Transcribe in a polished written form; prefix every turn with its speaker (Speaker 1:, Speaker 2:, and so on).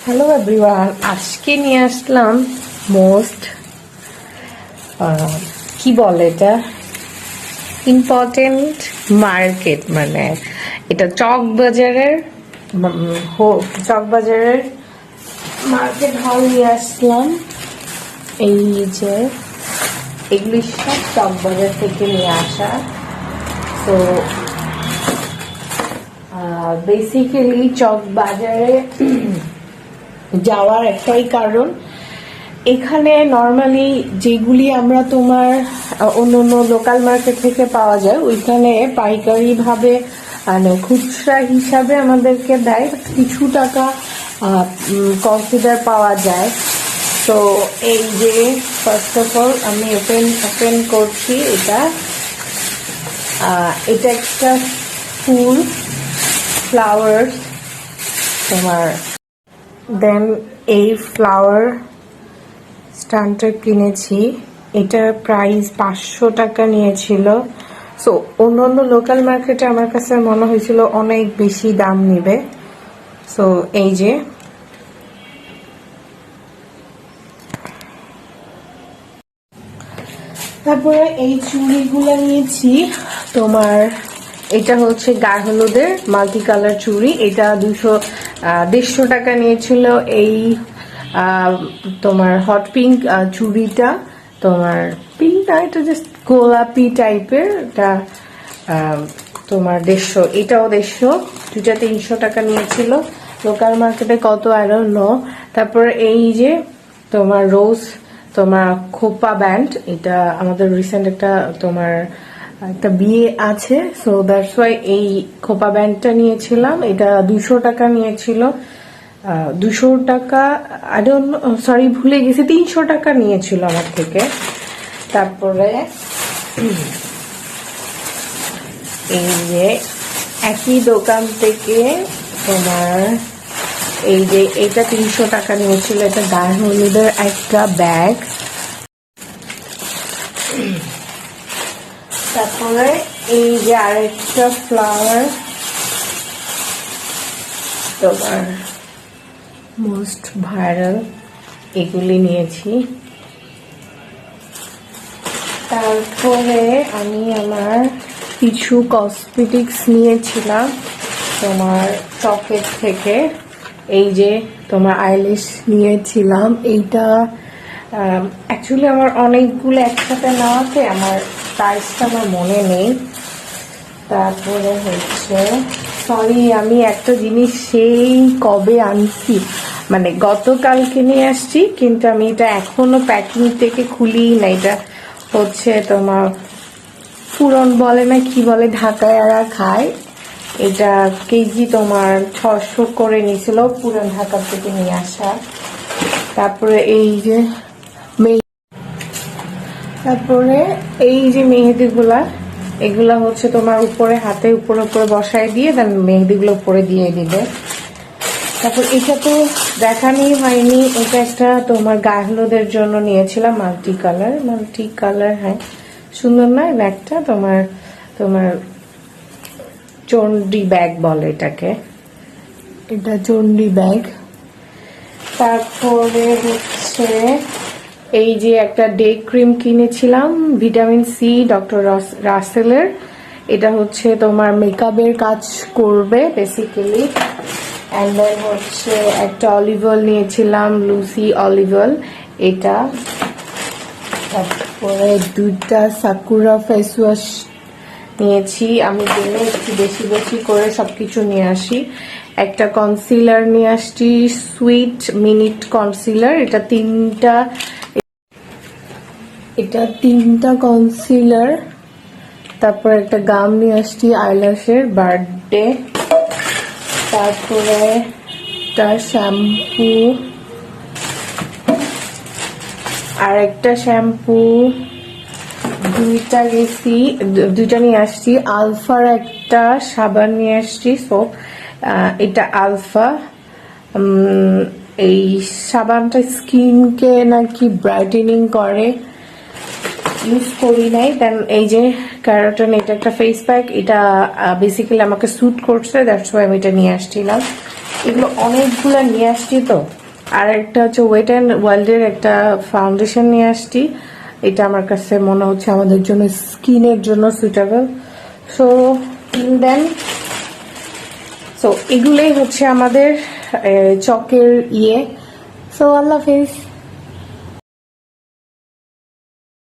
Speaker 1: Hello everyone, আজকে নিয়ে আসলাম most কি বলে এটা ইম্পর্টেন্ট মার্কেট, মানে এটা চকবাজারের মার্কেট হল নিয়ে আসলাম। এই যে এগুলি সব চকবাজার থেকে নিয়ে আসা। তো বেসিক্যালি চকবাজারে যাওয়ার একটাই কারণ, এখানে নর্মালি যেগুলি আমরা তোমার অন্য অন্য লোকাল মার্কেট থেকে পাওয়া যায় ওইখানে পাইকারি ভাবে মানে খুচরা হিসাবে আমাদেরকে দেয়, কিছু টাকা কনসিডার পাওয়া যায়। তো এই যে ফার্স্ট অফ অল আমি ওপেন করছি, এটা একটা ফুল ফ্লাওয়ার তোমার। দেন এই ফ্লাওয়ার স্ট্যান্ডটা কিনেছি, এটার প্রাইস 500 টাকা নিয়েছিল। সো অন্য লোকাল মার্কেটে আমার কাছে মনে হয়েছিল অনেক বেশি দাম নিবে। সো এই যে তারপরে এই চুড়িগুলো নিয়েছি তোমার। এটা হচ্ছে গায়ে হলুদের মাল্টি কালার চুড়ি, এটা 150 টাকা নিয়েছিল। এই তোমার হট পিঙ্ক চুড়িটা, তোমার পিঙ্ক না, এটা জাস্ট গোলাপি টাইপের, এটা তোমার 150, এটাও 150, দুটা 300 টাকা নিয়েছিল। লোকাল মার্কেটে কত আই ডোন্ট নো। তারপর এই যে তোমার রোজ তোমার খোপা ব্যান্ড, এটা আমাদের রিসেন্ট একটা বিয়ে আছে, সো দ্যাটস ওয়াই এই খোপা ব্যান্ডটা নিয়েছিলাম। এটা 200 টাকা নিয়েছিল, 200 টাকা আই ডোন্ট নো, সরি ভুলে গেছি, 300 টাকা নিয়েছিল আমার থেকে। তারপরে এই যে একই দোকান থেকে তোমার এই যে এটা 300 টাকা নিয়েছিল, এটা গায়ে হলুদের একটা ব্যাগ। তারপরে এই যে আরেকটা ফ্লাওয়ার তোমার মোস্ট ভাইরাল, এগুলি নিয়েছি। তারপরে আমি আমার কিছু কসমেটিক্স নিয়েছিলাম তোমার চকের থেকে। এই যে তোমার আইলিশ নিয়েছিলাম, এইটা অ্যাকচুয়ালি আমার অনেকগুলো একসাথে নেওয়াতে আমার প্রাইসটা আমার মনে নেই। তারপরে হচ্ছে সরি, আমি একটা জিনিস সেই কবে আনছি, মানে গতকালকে নিয়ে আসছি, কিন্তু আমি এটা এখনো প্যাকিং থেকে খুলিই না। এটা হচ্ছে তোমার পুরন বলে না কি বলে, ঢাকায় এরা খায়, এটা কেজি তোমার 600 করে নিয়েছিল, পুরান ঢাকা থেকে নিয়ে আসা। তারপরে এই যে মেহেদিগুলা, এগুলা হচ্ছে তোমার উপরে হাতে উপরে বসায় দিয়ে দেন মেহেদিগুলো উপরে দিয়ে দিবে। তারপর এটা তো দেখানোই হয়নি, এটা একটা তোমার গায়ে হলুদের জন্য নিয়েছিলাম, মাল্টি কালার, হ্যাঁ সুন্দর না ব্যাগটা, তোমার চন্ডি ব্যাগ বলে এটাকে, এটা চন্ডি ব্যাগ। তারপরে হচ্ছে এই যে একটা ডে ক্রিম কিনেছিলাম, ভিটামিন সি ডক্টর রাসেলের, এটা হচ্ছে তোমার মেকআপের কাজ করবে বেসিক্যালি। অ্যান্ড দেন হচ্ছে একটা অলিভ অয়েল নিয়েছিলাম, লুসি অলিভ অয়েল, এটা। তারপরে 2টা সাকুরা ফেস ওয়াশ নিয়েছি, আমি দিনে একটু বেশি করে সবকিছু নিয়ে আসি। একটা কনসিলার নিয়ে আসছি, সুইট মিনিট কনসিলার, এটা তিনটা কনসিলার। তারপরে একটা গাম নিয়ে আসছি আইল্যাশের বার্থডে। তারপরে একটা শ্যাম্পু, আর একটা শ্যাম্পু, দুইটা নিয়ে আসছি। আলফার একটা সাবান নিয়ে আসছি, সোপ, এটা আলফা। এই সাবানটা স্কিনকে নাকি ব্রাইটেনিং করে, ইউজ করি নাই। দেন এই যে ক্যারাটন, এটা একটা ফেস প্যাক, এটা বেসিক্যালি আমাকে স্যুট করছে, দ্যাটস ওয়াই আমি এটা নিয়ে আসছিলাম। এগুলো অনেকগুলো নিয়ে আসছি তো। আর একটা হচ্ছে ওয়েট অ্যান্ড ওয়াইল্ডের একটা ফাউন্ডেশন নিয়ে আসছি, এটা আমার কাছে মনে হচ্ছে আমাদের জন্য স্কিনের জন্য সুইটেবল। সো দেন সো এগুলোই হচ্ছে আমাদের চকের ইয়ে। সো আল্লাহ হাফেজ।